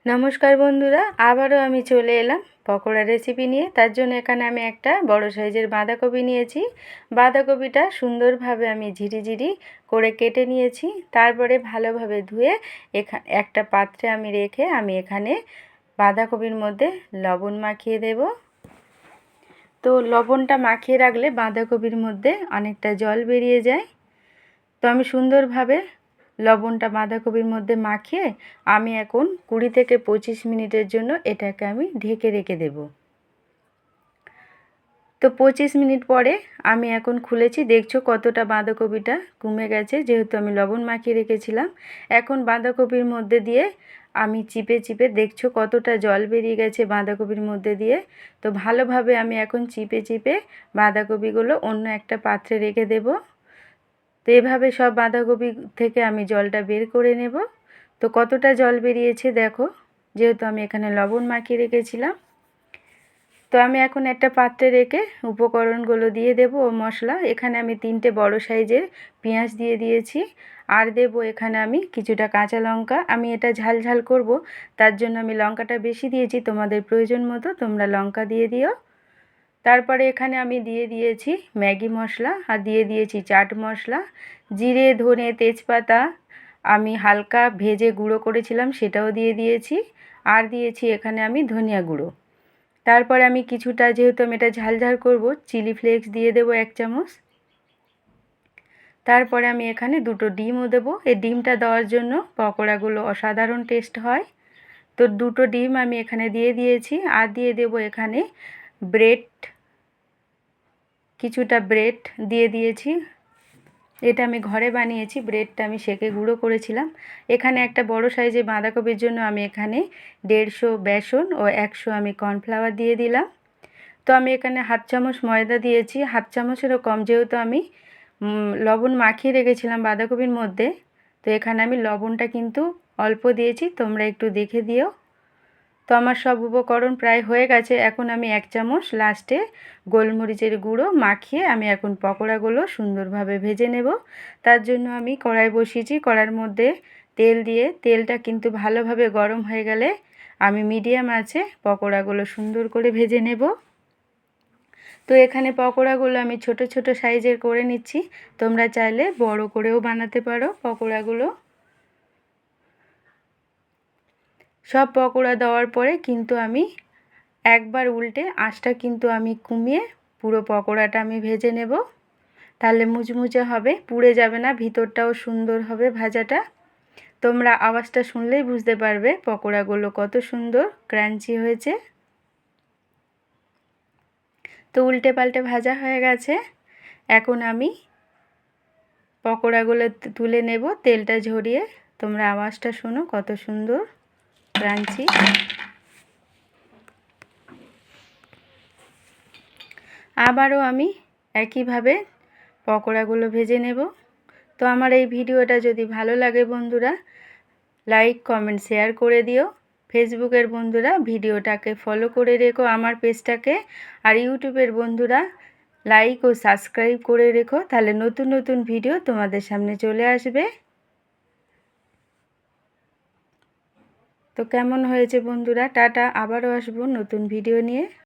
নমস্কার বন্ধুরা, আবারও আমি চলে এলাম পকোড়া রেসিপি নিয়ে। তার জন্য এখানে আমি একটা বড় সাইজের বাঁধাকপি নিয়েছি। বাঁধাকপিটা সুন্দরভাবে আমি ঝিরিঝিরি করে কেটে নিয়েছি। তারপরে ভালোভাবে ধুয়ে একটা পাত্রে আমি রেখে আমি এখানে বাঁধাকপির মধ্যে লবণ মাখিয়ে দেব। তো লবণটা মাখিয়ে রাখলে বাঁধাকপির মধ্যে অনেকটা জল বেরিয়ে যায়। তো আমি সুন্দরভাবে লবণটা বাঁধাকপির মধ্যে মাখিয়ে আমি এখন 20 থেকে 25 মিনিটের জন্য এটাকে আমি ঢেকে রেখে দেব। তো 25 মিনিট পরে আমি এখন খুলেছি, দেখছো কতটা বাঁধাকপিটা কমে গেছে, যেহেতু আমি লবণ মাখিয়ে রেখেছিলাম। এখন বাঁধাকপির মধ্যে দিয়ে আমি চিপে চিপে, দেখছো কতটা জল বেরিয়ে গেছে বাঁধাকপির মধ্যে দিয়ে। তো ভালোভাবে আমি এখন চিপে চিপে বাঁধাকপিগুলো অন্য একটা পাত্রে রেখে দেব। তো এভাবে সব বাঁধাকপি থেকে আমি জলটা বের করে নেব। তো কতটা জল বেরিয়েছে দেখো, যেহেতু আমি এখানে লবণ মাখিয়ে রেখেছিলাম। তো আমি এখন একটা পাত্রে রেখে উপকরণগুলো দিয়ে দেব ও মশলা। এখানে আমি 3টে বড় সাইজের পেঁয়াজ দিয়ে দিয়েছি, আর দেব এখানে আমি কিছুটা কাঁচা লঙ্কা। আমি এটা ঝাল ঝাল করব, তার জন্য আমি লঙ্কাটা বেশি দিয়েছি, তোমাদের প্রয়োজন মতো তোমরা লঙ্কা দিয়ে দিও। তারপরে এখানে আমি দিয়ে দিয়েছি ম্যাগি মশলা, আর দিয়ে দিয়েছি চাট মশলা, জিরে ধনে তেজপাতা আমি হালকা ভেজে গুঁড়ো করেছিলাম সেটাও দিয়ে দিয়েছি, আর দিয়েছি এখানে আমি ধনিয়া গুঁড়ো। তারপরে আমি কিছুটা, যেহেতু আমি এটা ঝাল ঝাল করব, চিলি ফ্লেক্স দিয়ে দেবো 1 চামচ। তারপরে আমি এখানে 2টো ডিমও দেবো। এই ডিমটা দেওয়ার জন্য পকোড়াগুলো অসাধারণ টেস্ট হয়। তো 2টো ডিম আমি এখানে দিয়ে দিয়েছি, আর দিয়ে দেবো এখানে ব্রেড, কিছুটা ব্রেড দিয়ে দিয়েছি। এটা আমি ঘরে বানিয়েছি, ব্রেডটা আমি সেকে গুঁড়ো করেছিলাম। এখানে একটা বড় সাইজে বাঁধাকপির জন্য আমি এখানে 150 বেসন ও 100 আমি কর্নফ্লাওয়ার দিয়ে দিলাম। তো আমি এখানে হাফ চামচ ময়দা দিয়েছি, হাফ চামচেরও কম, যেহেতু আমি লবণ মাখিয়ে রেখেছিলাম বাঁধাকপির মধ্যে। তো এখানে আমি লবণটা কিন্তু অল্প দিয়েছি, তোমরা একটু দেখে দিও। তো আমার সব উপকরণ প্রায় হয়ে গেছে। এখন আমি 1 চামচ লাস্টে গোলমরিচের গুঁড়ো মাখিয়ে আমি এখন পকোড়াগুলো সুন্দরভাবে ভেজে নেব। তার জন্য আমি কড়াই বসিয়েছি, কড়াইয়ের মধ্যে তেল দিয়ে, তেলটা কিন্তু ভালোভাবে গরম হয়ে গেলে আমি মিডিয়াম আঁচে পকোড়াগুলো সুন্দর করে ভেজে নেব। তো এখানে পকোড়াগুলো আমি ছোট ছোট সাইজের করে নিচ্ছি, তোমরা চাইলে বড় করেও বানাতে পারো পকোড়াগুলো। সব পকোড়া দেওয়ার পরে কিন্তু আমি একবার উল্টে আঁচটা কিন্তু আমি কমিয়ে পুরো পকোড়াটা আমি ভেজে নেব, তাহলে মুচমুচে হবে, পুড়ে যাবে না, ভিতরটাও সুন্দর হবে ভাজাটা। তোমরা আওয়াজটা শুনলেই বুঝতে পারবে পকোড়াগুলো কত সুন্দর ক্রাঞ্চি হয়েছে। তো উল্টে পাল্টে ভাজা হয়ে গেছে। এখন আমি পকোড়াগুলো তুলে নেব তেলটা ঝরিয়ে। তোমরা আওয়াজটা শোনো কত সুন্দর ক্রাঞ্চি। আবারও আমি একইভাবে পকোড়াগুলো ভেজে নেব। তো আমার এই ভিডিওটা যদি ভালো লাগে বন্ধুরা, লাইক কমেন্ট শেয়ার করে দিও। ফেসবুকের বন্ধুরা ভিডিওটাকে ফলো করে রেখো আমার পেজটাকে, আর ইউটিউবের বন্ধুরা লাইক ও সাবস্ক্রাইব করে রেখো, তাহলে নতুন নতুন ভিডিও তোমাদের সামনে চলে আসবে। তো কেমন হয়েছে বন্ধুরা, টাটা, আবারও আসবো নতুন ভিডিও নিয়ে।